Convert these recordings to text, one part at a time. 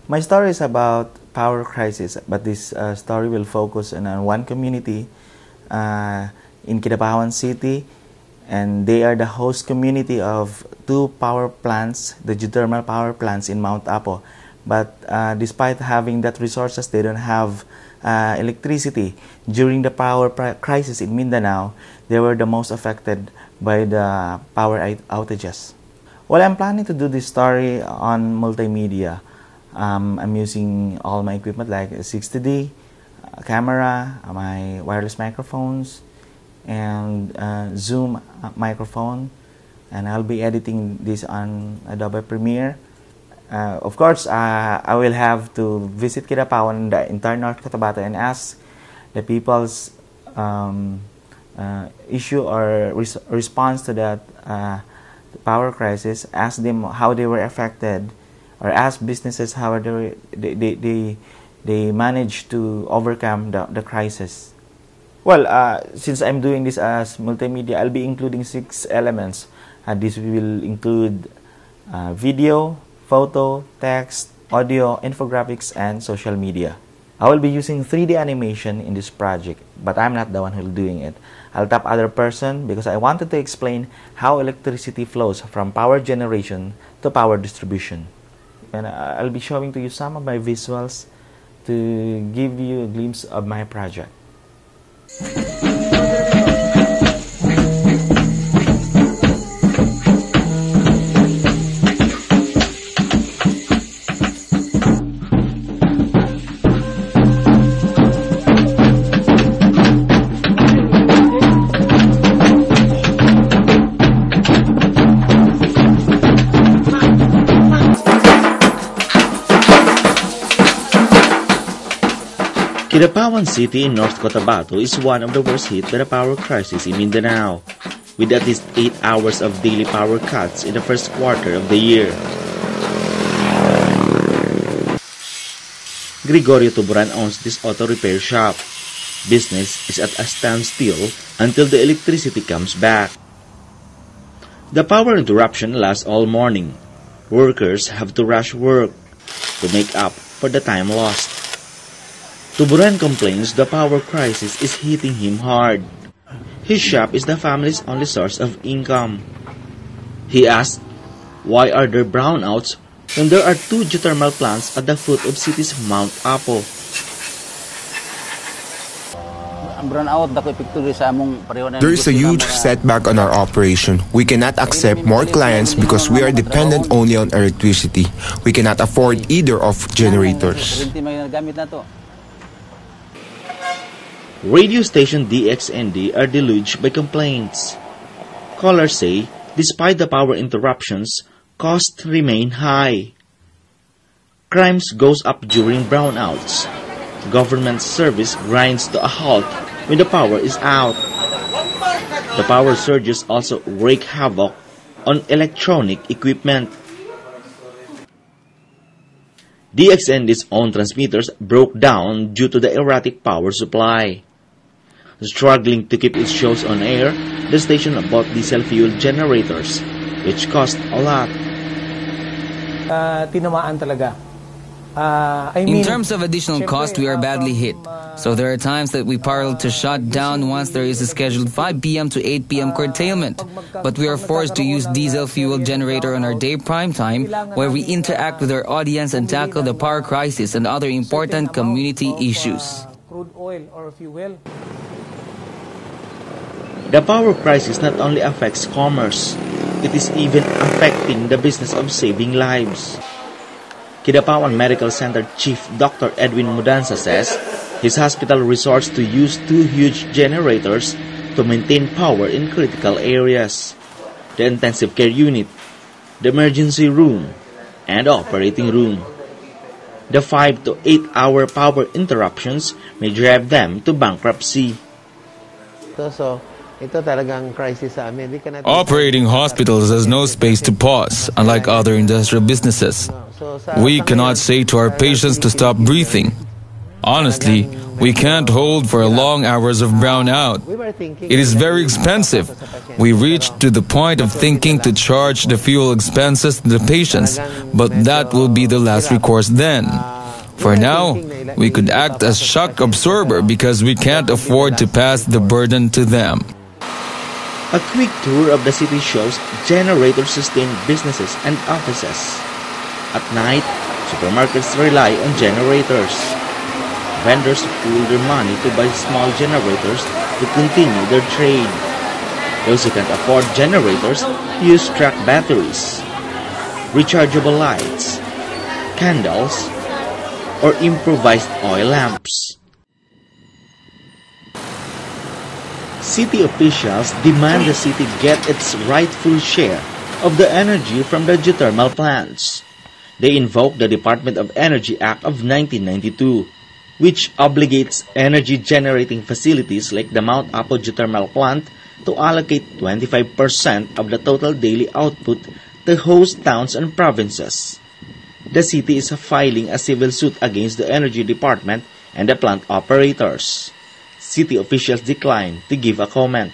My story is about power crisis, but this story will focus on one community in Kidapawan City, and they are the host community of two power plants, the geothermal power plants in Mount Apo. But despite having that resources, they don't have electricity. During the power crisis in Mindanao, they were the most affected by the power outages. Well, I'm planning to do this story on multimedia. I'm using all my equipment like a 60D camera, my wireless microphones, and Zoom microphone, and I'll be editing this on Adobe Premiere. Of course, I will have to visit Kidapawan, the entire North Cotabato, and ask the people's issue or response to that power crisis. Ask them how they were affected, or ask businesses how they managed to overcome the crisis. Well, since I'm doing this as multimedia, I'll be including 6 elements. This will include video, photo, text, audio, infographics, and social media. I will be using 3D animation in this project, but I'm not the one who's doing it. I'll tap other person because I wanted to explain how electricity flows from power generation to power distribution. And I'll be showing to you some of my visuals to give you a glimpse of my project. Kidapawan City in North Cotabato is one of the worst hit by the power crisis in Mindanao, with at least 8 hours of daily power cuts in the first quarter of the year. Gregorio Tuburan owns this auto repair shop. Business is at a standstill until the electricity comes back. The power interruption lasts all morning. Workers have to rush work to make up for the time lost. Tuburan complains the power crisis is hitting him hard. His shop is the family's only source of income. He asks, why are there brownouts when there are 2 geothermal plants at the foot of city's Mount Apo? There is a huge setback on our operation. We cannot accept more clients because we are dependent only on electricity. We cannot afford either of generators. Radio station DXND are deluged by complaints. Callers say, despite the power interruptions, costs remain high. Crimes goes up during brownouts. Government service grinds to a halt when the power is out. The power surges also wreak havoc on electronic equipment. DXND's own transmitters broke down due to the erratic power supply. Struggling to keep its shows on air, the station bought diesel fuel generators, which cost a lot. In terms of additional cost, we are badly hit. So there are times that we parallel to shut down once there is a scheduled 5 p.m. to 8 p.m. curtailment. But we are forced to use diesel fuel generator on our day prime time, where we interact with our audience and tackle the power crisis and other important community issues. The power crisis not only affects commerce, it is even affecting the business of saving lives. Kidapawan Medical Center Chief Dr. Edwin Mudanza says his hospital resorts to use 2 huge generators to maintain power in critical areas: the intensive care unit, the emergency room, and the operating room. The 5 to 8 hour power interruptions may drive them to bankruptcy. Operating hospitals has no space to pause, unlike other industrial businesses. We cannot say to our patients to stop breathing. Honestly, we can't hold for long hours of brownout. It is very expensive. We reached to the point of thinking to charge the fuel expenses to the patients, but that will be the last recourse then. For now, we could act as shock absorber because we can't afford to pass the burden to them. A quick tour of the city shows generator-sustained businesses and offices. At night, supermarkets rely on generators. Vendors pool their money to buy small generators to continue their trade. Those who can't afford generators use truck batteries, rechargeable lights, candles, or improvised oil lamps. City officials demand the city get its rightful share of the energy from the geothermal plants. They invoke the Department of Energy Act of 1992, which obligates energy-generating facilities like the Mount Apo geothermal plant to allocate 25% of the total daily output to host towns and provinces. The city is filing a civil suit against the Energy Department and the plant operators. City officials declined to give a comment.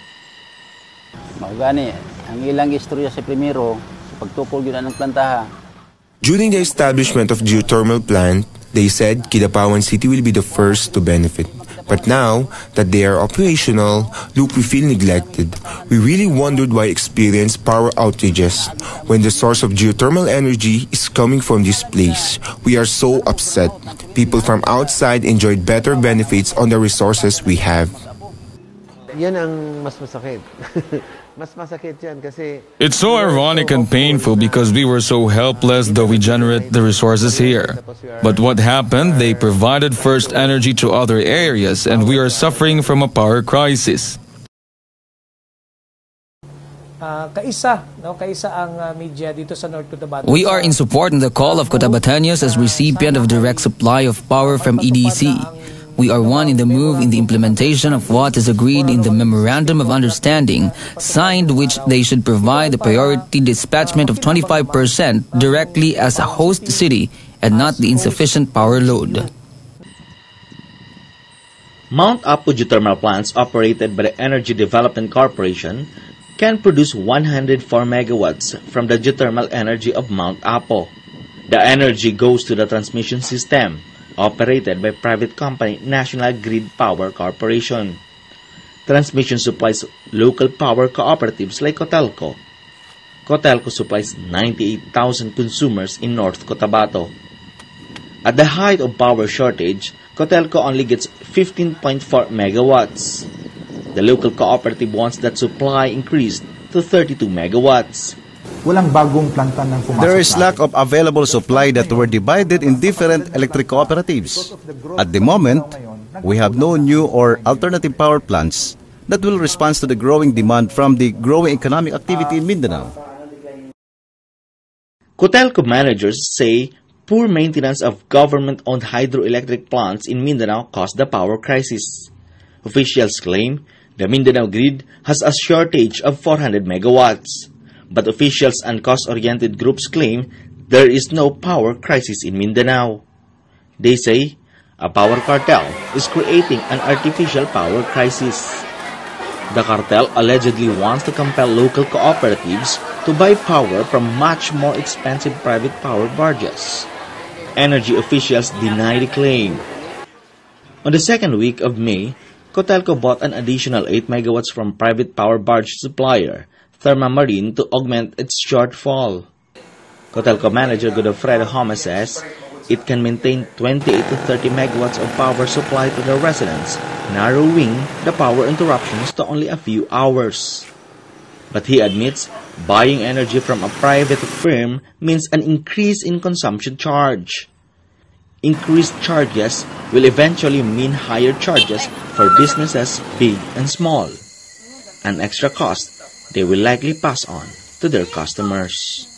Gani, ang ilang istorya sa primero, sa pagtukol yun ng plantaha. During the establishment of geothermal plant, they said Kidapawan City will be the first to benefit. But now that they are operational, look, we feel neglected. We really wondered why experience power outages when the source of geothermal energy is coming from this place. We are so upset. People from outside enjoyed better benefits on the resources we have. Yan ang mas masakit. Mas masakit yan kasi... It's so ironic and painful because we were so helpless though we generate the resources here. But what happened? They provided first energy to other areas and we are suffering from a power crisis. Kaisa ang media dito sa North Cotabato. We are in support in the call of Cotabateños as recipient of direct supply of power from EDC. We are one in the move in the implementation of what is agreed in the Memorandum of Understanding, signed which they should provide the priority dispatchment of 25% directly as a host city and not the insufficient power load. Mount Apo geothermal plants operated by the Energy Development Corporation can produce 104 megawatts from the geothermal energy of Mount Apo. The energy goes to the transmission system, operated by private company National Grid Power Corporation. Transmission supplies local power cooperatives like Cotelco. Cotelco supplies 98,000 consumers in North Cotabato. At the height of power shortage, Cotelco only gets 15.4 megawatts. The local cooperative wants that supply increased to 32 megawatts. Walang bagong planta ng pumasok. There is lack of available supply that were divided in different electric cooperatives. At the moment, we have no new or alternative power plants that will respond to the growing demand from the growing economic activity in Mindanao. Cotelco managers say poor maintenance of government-owned hydroelectric plants in Mindanao caused the power crisis. Officials claim the Mindanao grid has a shortage of 400 megawatts. But officials and cost-oriented groups claim there is no power crisis in Mindanao. They say a power cartel is creating an artificial power crisis. The cartel allegedly wants to compel local cooperatives to buy power from much more expensive private power barges. Energy officials deny the claim. On the second week of May, Cotelco bought an additional 8 megawatts from private power barge supplier Thermamarine to augment its shortfall. Cotelco manager Godofredo Homa says it can maintain 28 to 30 megawatts of power supply to the residents, narrowing the power interruptions to only a few hours. But he admits buying energy from a private firm means an increase in consumption charge. Increased charges will eventually mean higher charges for businesses big and small. An extra cost they will likely pass on to their customers.